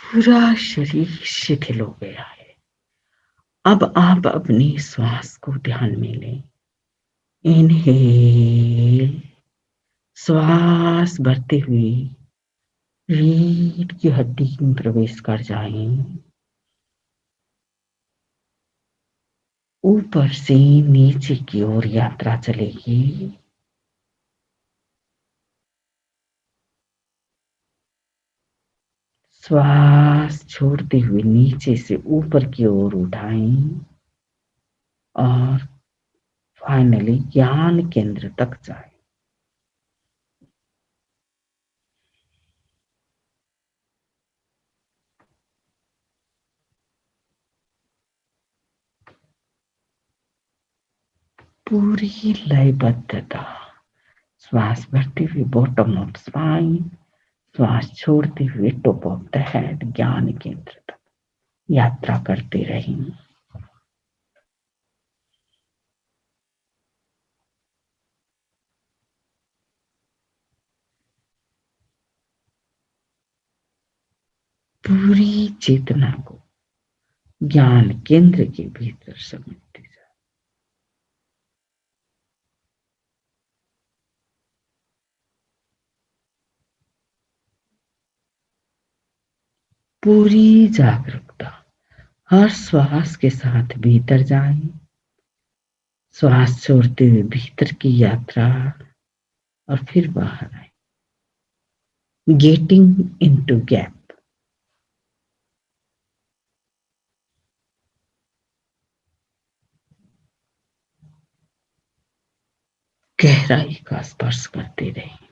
पूरा शरीर शिथिल हो गया है. अब आप अपनी श्वास को ध्यान में लें। इनहेल, श्वास भरते हुए रीढ़ की हड्डी में प्रवेश कर जाएं। ऊपर से नीचे की ओर यात्रा चलेगी। श्वास छोड़ते हुए नीचे से ऊपर की ओर उठाएं और फाइनली ज्ञान केंद्र तक जाएं। पूरी लयबद्धता, श्वास भरते हुए बॉटम ऑफ स्पाइन, श्वास छोड़ते हुए टॉप ऑफ द हेड, ज्ञान केंद्र तक यात्रा करते रहें। पूरी चेतना को ज्ञान केंद्र के भीतर समेटते जाए। पूरी जागरूकता हर श्वास के साथ भीतर जाए, श्वास छोड़ते हुए भीतर की यात्रा और फिर बाहर आए। Getting into gap. गहराई का स्पर्श करते रहे।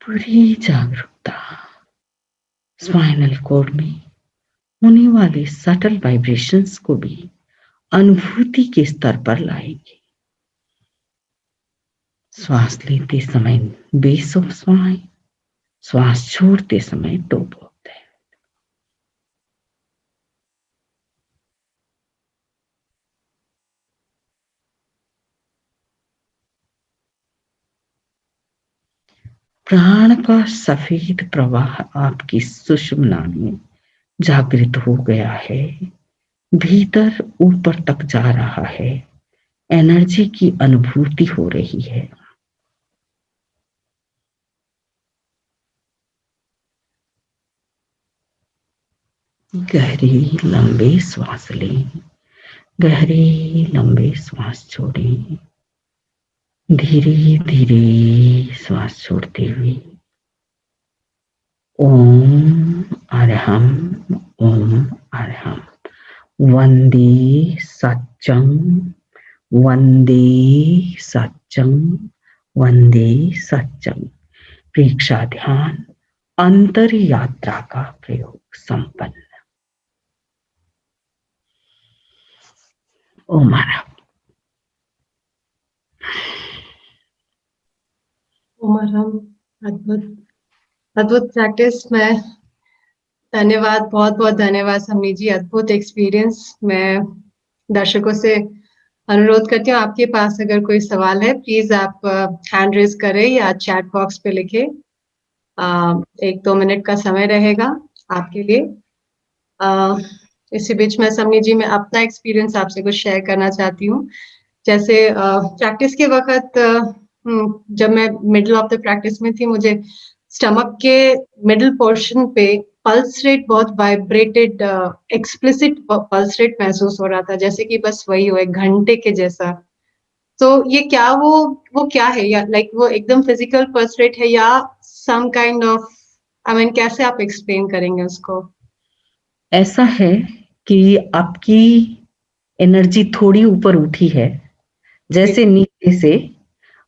पूरी जागरूकता स्पाइनल कॉर्ड में होने वाले सटल वाइब्रेशंस को भी अनुभूति के स्तर पर लाएंगे। श्वास लेते समय बेस ऑफ स्पाइन, श्वास छोड़ते समय टॉप ऑफ द हेड। प्राण का सफेद प्रवाह आपकी सुषुम्ना में जागृत हो गया है, भीतर ऊपर तक जा रहा है, एनर्जी की अनुभूति हो रही है। गहरी लंबे श्वास लें, गहरे लंबे श्वास छोड़ें, धीरे धीरे श्वास छोड़ते हुए ओम अरहम, ओम अरहम, वंदे सत्यं, वंदे सत्यं, वंदे सत्यं। प्रेक्षा ध्यान अंतर यात्रा का प्रयोग संपन्न। ओम अरहम। ओम अरहम। अद्भुत अद्भुत प्रैक्टिस में धन्यवाद, बहुत बहुत धन्यवाद समनी जी, अद्भुत एक्सपीरियंस। मैं दर्शकों से अनुरोध करती हूँ, आपके पास अगर कोई सवाल है प्लीज आप हैंड रेज करें या चैट बॉक्स पे लिखे। 1-2 मिनट का समय रहेगा आपके लिए। इसी बीच में समनी जी, मैं अपना एक्सपीरियंस आपसे कुछ शेयर करना चाहती हूँ। जैसे प्रैक्टिस के वक्त जब मैं मिडिल ऑफ द प्रैक्टिस में थी, मुझे स्टमक के मिडिल पोर्शन पे पल्स रेट बहुत वाइब्रेटेड, एक्सप्लिसिट पल्स रेट महसूस हो रहा था, जैसे कि बस वही हो, 1 घंटे के जैसा। तो ये क्या वो क्या है, या लाइक वो एकदम फिजिकल पल्स रेट है या some kind of, I mean कैसे आप एक्सप्लेन करेंगे उसको? ऐसा है कि आपकी एनर्जी थोड़ी ऊपर उठी है, जैसे नीचे से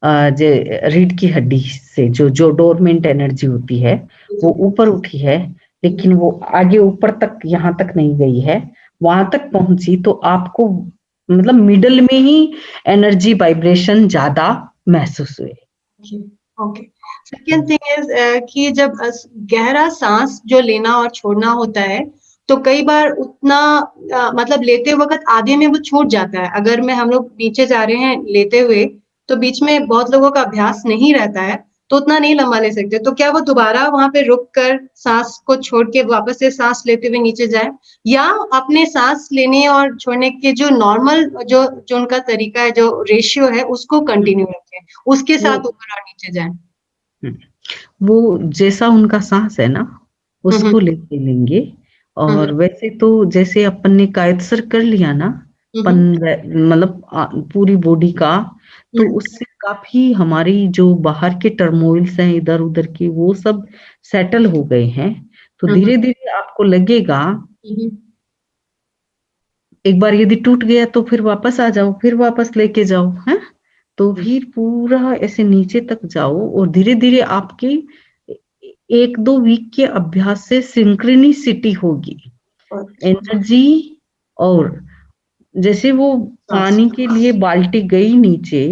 रीढ़ की हड्डी से जो डोरमेंट एनर्जी होती है वो ऊपर उठी है, लेकिन वो आगे ऊपर तक यहाँ तक नहीं गई है। वहां तक पहुंची तो आपको मतलब मिडल में ही एनर्जी वाइब्रेशन ज्यादा महसूस हुए। ओके। सेकेंड थिंग इज कि जब गहरा सांस जो लेना और छोड़ना होता है, तो कई बार उतना मतलब लेते वक्त आधे में वो छूट जाता है। अगर हम लोग नीचे जा रहे हैं लेते हुए, तो बीच में बहुत लोगों का अभ्यास नहीं रहता है, तो उतना नहीं लंबा ले सकते। तो क्या वो दोबारा वहाँ पे रुक कर सांस को छोड़ के वापस से सांस लेते हुए नीचे जाएँ? या अपने सांस लेने और छोड़ने के जो नॉर्मल जो उनका तरीका है, जो रेशियो है, उसको कंटिन्यू रखें, उसके वो साथ ऊपर और नीचे जाएँ? वो जैसा उनका सांस है ना, हुँ, हुँ। उसको लेके लेंगे। हुँ, और हुँ। वैसे तो जैसे अपन ने कायतसर कर लिया ना, हुँ, हुँ। मतलब पूरी बॉडी का, तो हुँ। उससे काफी हमारी जो बाहर के टर्मोइल्स हैं इधर उधर की, वो सब सेटल हो गए हैं। तो हुँ, हुँ। धीरे धीरे आपको लगेगा, हुँ, हुँ। एक बार यदि टूट गया तो फिर वापस आ जाओ, फिर वापस लेके जाओ, है। तो फिर पूरा ऐसे नीचे तक जाओ, और धीरे धीरे आपकी 1-2 वीक के अभ्यास से सिंक्रोनिसिटी होगी, अच्छा। एनर्जी। और जैसे वो सांस। पानी के लिए बाल्टी गई नीचे,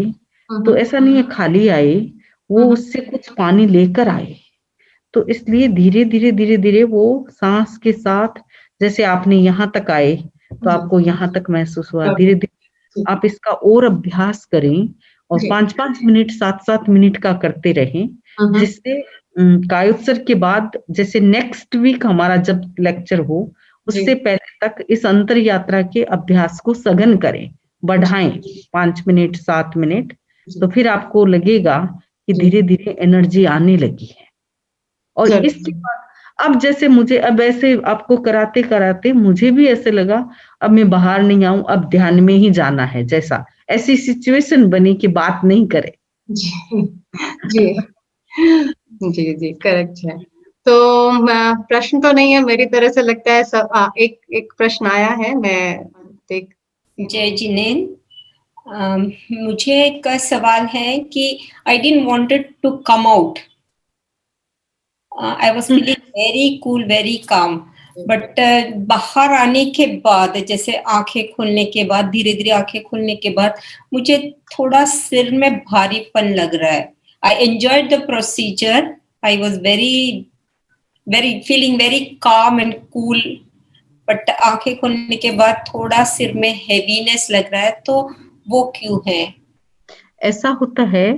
हुँ, तो हुँ। ऐसा नहीं है खाली आए, हुँ, वो हुँ। उससे कुछ पानी लेकर आए। तो इसलिए धीरे धीरे वो सांस के साथ, जैसे आपने यहाँ तक आए तो जी। आपको यहाँ तक महसूस हुआ, ओके, धीरे धीरे ठीक है। आप इसका और अभ्यास करें, और जी। 5-5 मिनट 7-7 मिनट का करते रहें, हुँ, हुँ। जिससे कायोत्सर्ग के बाद जैसे नेक्स्ट वीक हमारा जब लेक्चर हो, जी, उससे पहले तक इस अंतर यात्रा के अभ्यास को सघन करें, जी, बढ़ाएं 5 मिनट 7 मिनट। जी, तो फिर आपको लगेगा कि जी। धीरे धीरे एनर्जी आने लगी है। और इसके ज़रूर। बाद अब जैसे मुझे अब ऐसे आपको कराते कराते मुझे भी ऐसे लगा, अब मैं बाहर नहीं आऊं, अब ध्यान में ही जाना है, जैसा ऐसी सिचुएशन बनी कि बात नहीं करे। जी, जी। जी, जी, करेक्ट है। तो प्रश्न तो नहीं है मेरी तरफ से, लगता है सब एक एक प्रश्न आया है, मैं देख। जय जिनेन। मुझे एक सवाल है कि I didn't wanted to come out, I was feeling very cool very calm, but बाहर आने के बाद, जैसे आंखें खुलने के बाद, धीरे धीरे आंखें खुलने के बाद मुझे थोड़ा सिर में भारीपन लग रहा है। I enjoyed the procedure, I was very feeling very calm and cool, but आंखें खोलने के बाद थोड़ा सिर में हेवीनेस लग रहा है, तो वो क्यों है? ऐसा होता है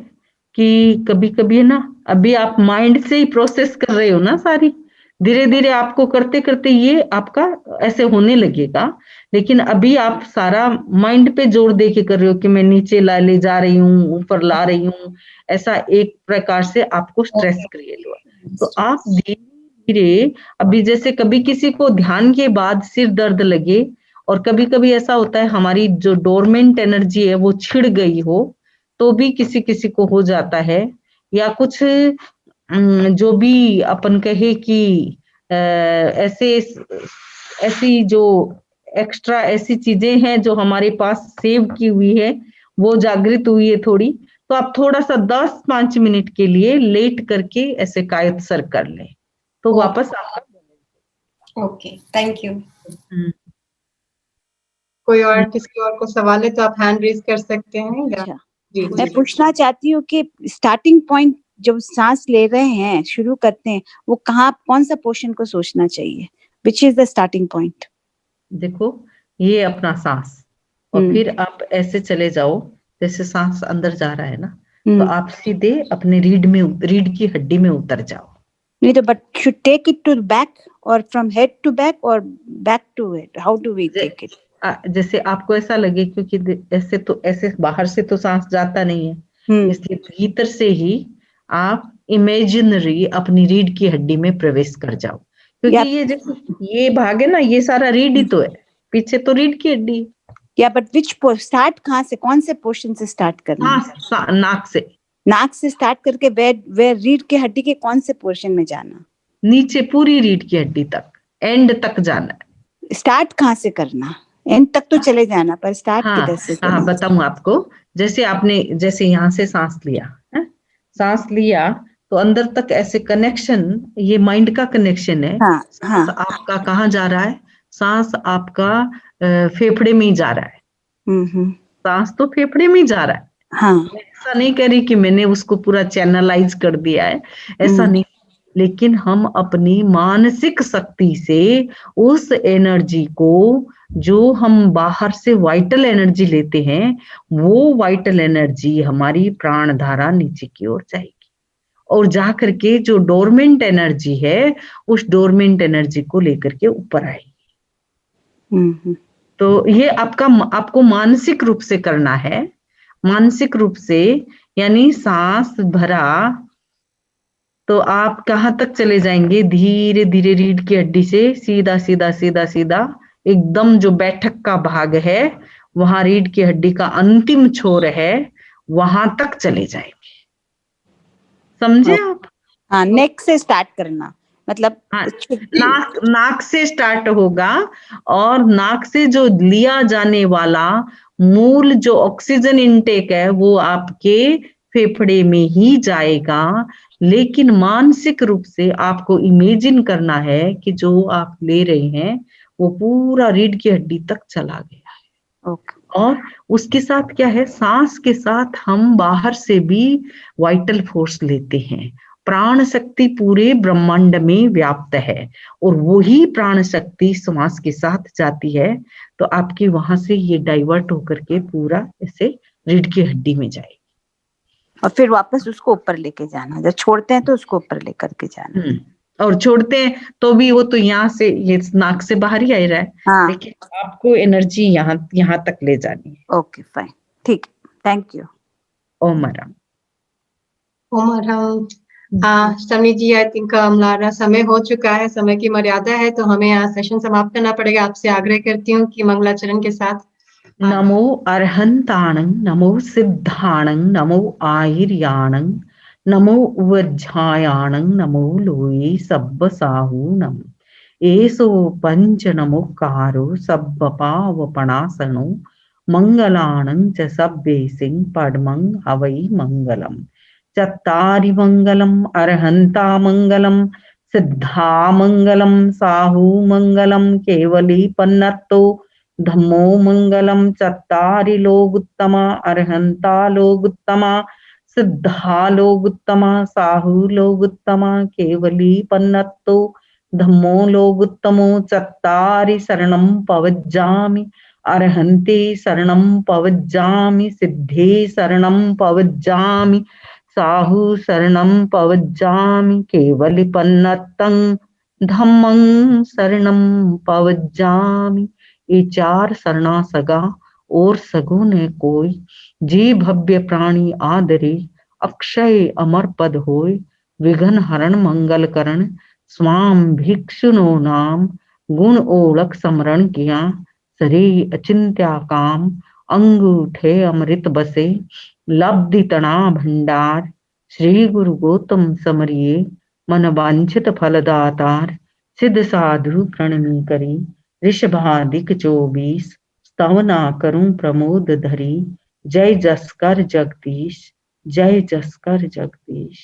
कि कभी कभी ना, अभी आप माइंड से ही प्रोसेस कर रहे हो ना सारी, धीरे धीरे आपको करते करते ये आपका ऐसे होने लगेगा। लेकिन अभी आप सारा माइंड पे जोर दे के कर रहे हो कि मैं नीचे ले जा रही हूँ, ऊपर ला रही हूँ, ऐसा एक प्रकार से आपको स्ट्रेस क्रिएट हुआ। तो आप धीरे धीरे, अभी जैसे कभी किसी को ध्यान के बाद सिर दर्द लगे, और कभी कभी ऐसा होता है हमारी जो डोरमेंट एनर्जी है वो छिड़ गई हो, तो भी किसी किसी को हो जाता है। या कुछ जो भी अपन कहे कि ऐसे ऐसी जो एक्स्ट्रा ऐसी चीजें हैं जो हमारे पास सेव की हुई है, वो जागृत हुई है थोड़ी, तो आप थोड़ा सा 10-5 मिनट के लिए लेट करके ऐसे कायत्सर कर लें, तो वापस आपका। Okay, thank you. कोई और, किसी और को सवाल है तो आप हैंड रेज कर सकते हैं, या अच्छा, जी, मैं जी। पूछना चाहती हूँ कि स्टार्टिंग पॉइंट जब सांस ले रहे हैं, शुरू करते हैं, वो कहाँ, कौन सा पोर्शन को सोचना चाहिए? Which is the starting point? देखो, ये अपना सांस, और फिर आप ऐसे चले जाओ, जैसे सांस अंदर जा रहा है ना, तो आप सीधे अपने रीढ़ की हड्डी में उतर जाओ। नहीं तो, but should take it to back और फ्रॉम हेड टू बैक और back to head, how do we take it? जैसे आपको ऐसा लगे, क्योंकि ऐसे तो ऐसे बाहर से तो सांस जाता नहीं है, इसलिए भीतर से ही आप इमेजिनरी अपनी रीढ़ की हड्डी में प्रवेश कर जाओ, क्योंकि ये जैसे ये भाग है ना, ये सारा रीढ़ ही तो है, पीछे तो रीढ़ की हड्डी। या बट विच स्टार्ट कहाँ से, कौन से पोर्शन से स्टार्ट करना है? नाक से। नाक से स्टार्ट करके वेर रीढ़ की हड्डी के कौन से पोर्शन में जाना? नीचे पूरी रीढ़ की हड्डी तक, एंड तक जाना है। स्टार्ट कहाँ से करना? एंड तक तो चले जाना, पर स्टार्ट किधर से करना? हाँ, बताऊं आपको। जैसे आपने जैसे यहाँ से सांस लिया है, सांस लिया तो अंदर तक ऐसे कनेक्शन, ये माइंड का कनेक्शन है। सांस आपका कहाँ जा रहा है? सांस आपका फेफड़े में ही जा रहा है। सांस तो फेफड़े में ही जा रहा है। मैं ऐसा नहीं कह रही कि मैंने उसको पूरा चैनलाइज कर दिया है, ऐसा नहीं। लेकिन हम अपनी मानसिक शक्ति से उस एनर्जी को, जो हम बाहर से वाइटल एनर्जी लेते हैं, वो वाइटल एनर्जी हमारी प्राण धारा नीचे की ओर जाएगी और जाकर के जो डोरमेंट एनर्जी है उस डोरमेंट एनर्जी को लेकर के ऊपर आएगी। तो ये आपको मानसिक रूप से करना है। मानसिक रूप से यानी सांस भरा तो आप कहाँ तक चले जाएंगे? धीरे धीरे रीढ़ की हड्डी से सीधा सीधा सीधा सीधा एकदम जो बैठक का भाग है, वहां रीढ़ की हड्डी का अंतिम छोर है, वहां तक चले जाएंगे। समझे आप? हाँ, नेक से स्टार्ट करना, मतलब हाँ, नाक से स्टार्ट होगा और नाक से जो लिया जाने वाला मूल जो ऑक्सीजन इनटेक है वो आपके फेफड़े में ही जाएगा। लेकिन मानसिक रूप से आपको इमेजिन करना है कि जो आप ले रहे हैं वो पूरा रीढ़ की हड्डी तक चला गया है। और उसके साथ क्या है, सांस के साथ हम बाहर से भी वाइटल फोर्स लेते हैं। प्राण शक्ति पूरे ब्रह्मांड में व्याप्त है और वही प्राण शक्ति श्वास के साथ जाती है, तो आपकी वहां से ये डाइवर्ट होकर के पूरा ऐसे रीढ़ की हड्डी में जाएगी और फिर वापस उसको ऊपर लेके जाना। जब छोड़ते हैं तो उसको ऊपर लेकर के जाना। और छोड़ते हैं तो भी वो तो यहाँ से, ये नाक से बाहर ही आ रहा है। हाँ। लेकिन आपको एनर्जी यहाँ तक ले जानी है। ओके, फाइन, ठीक, थैंक यू। ओम राम। ओम राम। हाँ समी जी, आई थिंक हमारा समय हो चुका है, समय की मर्यादा है, तो हमें यहाँ सेशन समाप्त करना पड़ेगा। आपसे आग्रह करती हूँ कि मंगलाचरण के साथ। नमो अरहंताणं, नमो सिद्धाणं, नमो आहिर्याणं, नमो वज्रायाणं, नमो लोये सब्ब साहूणम्। एसो पंच नमोकारो सब्ब पावपणासनो, मंगलाणं च सब्बेसिं पद्मं हवै मंगलम्। चत्तारि मंगलम् अरहंता मंगलम्, सिद्धा मंगलम्, साहू मंगलम्, केवली पन्नत्तो धम्मो मंगलम। चत्तारि लोगुत्तमा अरहंता लोगुत्तमा, सिद्धा लोगुत्तमा, साहू लोगुत्तमा, केवली पन्नत्तो धम्मो लोगुत्तमो। चत्तारि शरणं पवज्जामि, अरहन्ते शरणं पवज्जामि, सिद्धे शरणं पवज्जामि, साहू शरणं पवज्जामि, केवली पन्नत्तं धम्मं शरणं पवज्जामि। ये चार शरणा सगा और सगो ने कोई, जी भव्य प्राणी आदरे, अक्षय अमर पद होय। विघ्न हरण मंगल करण, स्वाम भिक्षुनो नाम। गुण ओळख समरण किया, सरे अचिंत्या काम। अंगूठे अमृत बसे, लब्धि तना भंडार। श्री गुरु गौतम समरिये, मन वांछित फलदातार। सिद्ध साधु प्रणमी करी, ऋषभादिक 24। स्तवना करूं प्रमोद धरी, जय जसकर जगदीश, जय जसकर जगदीश,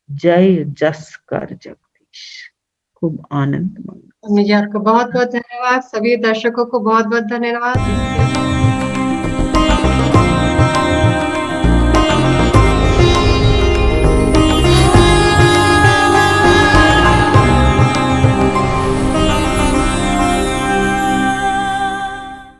जय जसकर जगदीश। खूब आनंद मंगल। आपको बहुत बहुत धन्यवाद। सभी दर्शकों को बहुत बहुत धन्यवाद।